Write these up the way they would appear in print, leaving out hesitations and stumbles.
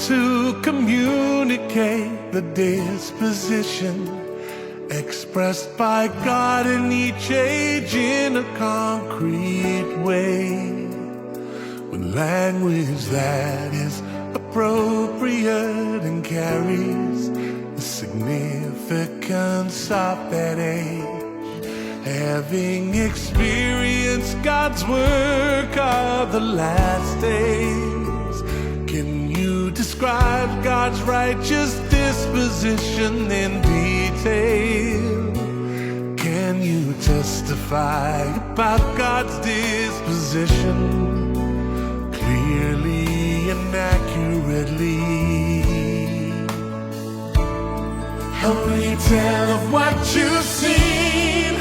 to communicate the disposition expressed by God in each age in a concrete way, with language that is appropriate and carries the significance of that age. Having experienced God's work of the last days, can you describe God's righteous disposition in detail? Can you testify about God's disposition clearly and accurately? Help me tell of what you've seen,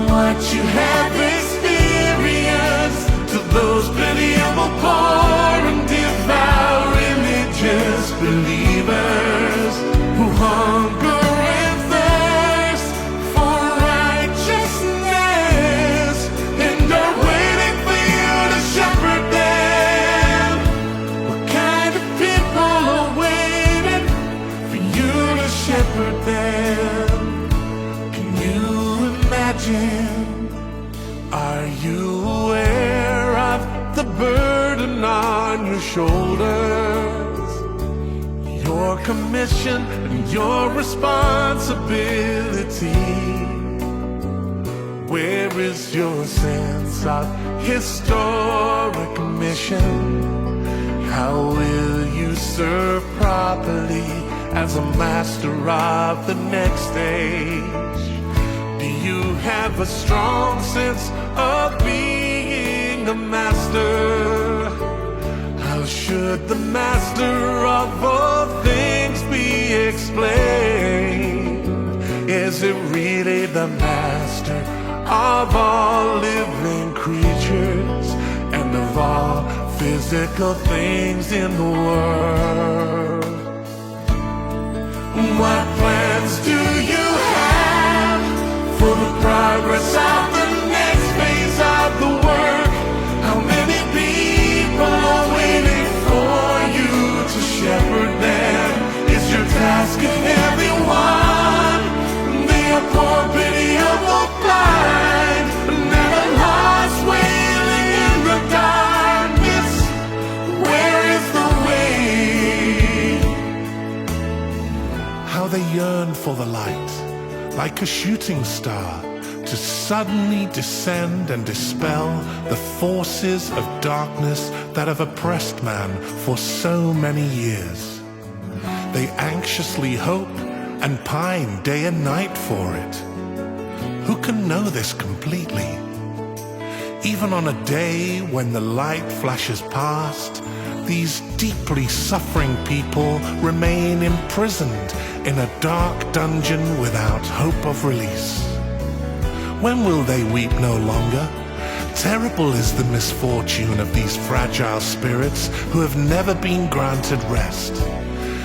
what you have experienced, to those pitiable, poor and devout religious believers who hunger and thirst for righteousness and are waiting for you to shepherd them. What kind of people are waiting for you to shepherd them? Can you imagine? Are you aware of the burden on your shoulders, your commission and your responsibility? Where is your sense of historic mission? How will you serve properly as a master of the next age? Do you have a strong sense of being a master? How should the master of all things be explained? Is it really the master of all living creatures and of all physical things in the world? What plans do you have for the progress of the next phase of the work? How many people are waiting for you to shepherd them? Is your task a heavy one? They are poor, pitiable, blind, and at a loss, wailing in the darkness. Where is the way? How they yearn for the light, like a shooting star, to suddenly descend and dispel the forces of darkness that have oppressed man for so many years. They anxiously hope and pine day and night for it. Who can know this completely? Even on a day when the light flashes past, these deeply suffering people remain imprisoned in a dark dungeon without hope of release. When will they weep no longer? Terrible is the misfortune of these fragile spirits who have never been granted rest,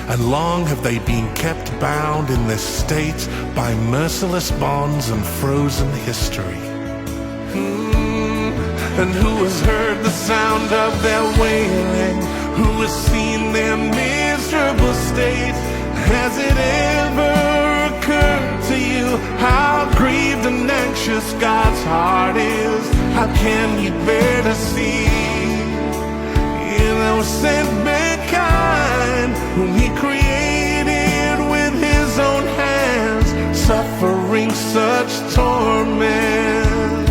and long have they been kept bound in this state by merciless bonds and frozen history. And who has heard the sound of their wailing? Who has seen their miserable state? Has it ever occurred to you how grieved and anxious God's heart is? How can you bear to see innocent mankind whom He created with His own hands, suffering such torment?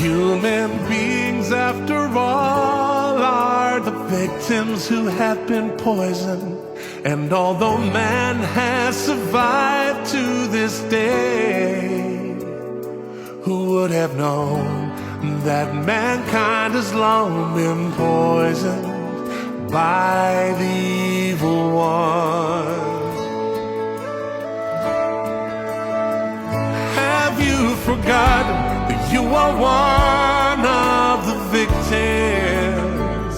Human beings, after all, are the victims who have been poisoned. And although man has survived to this day, who would have known that mankind has long been poisoned by the evil one? Have you forgotten that you are one of the victims?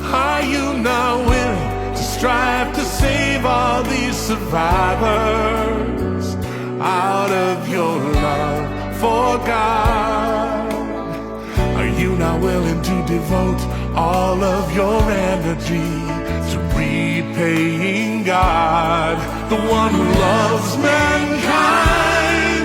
Are you not willing to strive to save all these survivors out of your love for God? Are you not willing to devote all of your energy to read repaying God, the one who loves mankind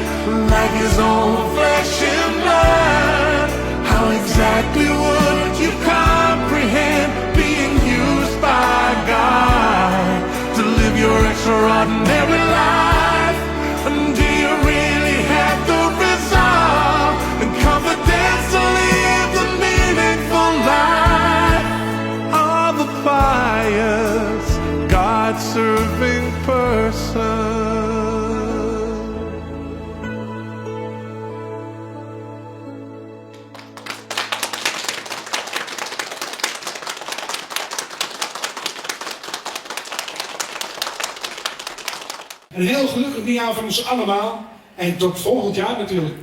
like his own flesh and blood. How exactly would you comprehend being used by God to live your extraordinary life? And do you really have the resolve and confidence to live the meaningful life? Are the pious, God-serving person? Een heel gelukkig nieuwjaar van ons allemaal. En tot volgend jaar natuurlijk.